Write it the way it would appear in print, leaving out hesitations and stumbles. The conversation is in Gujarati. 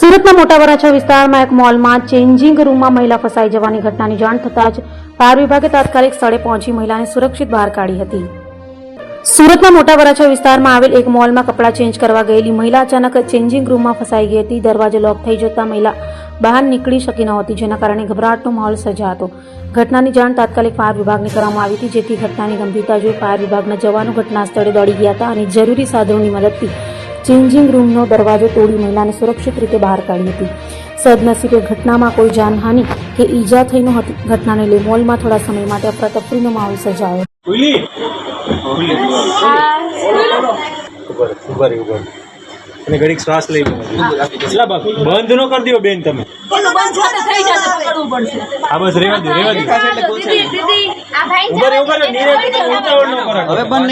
સુરતના મોટા વરાછા વિસ્તારમાં એક મોલમાં ચેન્જિંગ રૂમમાં મહિલા ફસાઈ જવાની ઘટનાની જાણ થતાં જ ફાયર વિભાગે તાત્કાલિક સ્થળે પહોંચી મહિલાને સુરક્ષિત બહાર કાઢી હતી। સુરતના મોટા વરાછા વિસ્તારમાં આવેલ એક મોલમાં કપડાં ચેન્જ કરવા ગયેલી મહિલા અચાનક ચેન્જિંગ રૂમમાં ફસાઈ ગઈ હતી। દરવાજો લોક થઈ જતા મહિલા બહાર નીકળી શકી નહોતી, જેના કારણે ગભરાટનો માહોલ સર્જાયો હતો। ઘટનાની જાણ તાત્કાલિક ફાયર વિભાગને કરવામાં આવી હતી, જેથી ઘટનાની ગંભીરતા જોઈ ફાયર વિભાગના જવાનો ઘટના સ્થળે દોડી ગયા હતા અને જરૂરી સાધનોની મદદથી ચેન્જિંગ રૂમનો દરવાજો તોડી મહિલાને સુરક્ષિત રીતે બહાર કાઢી હતી। સદનસીબે ઘટનામાં કોઈ જાનહાનિ કે ઈજા થઈ નહોતી। ઘટનાને લઈ મોલમાં થોડા સમય માટે અફરાતફરીનો માહોલ સર્જાયો। અને ઘડીક શ્વાસ લઈ બંધ નો કરી દો બેન, તમે આ બસ રેવા દો, રેવા દો, ઉભા રહો, ઉભા રહો, ઉતાવળ ન કરો, હવે બંધ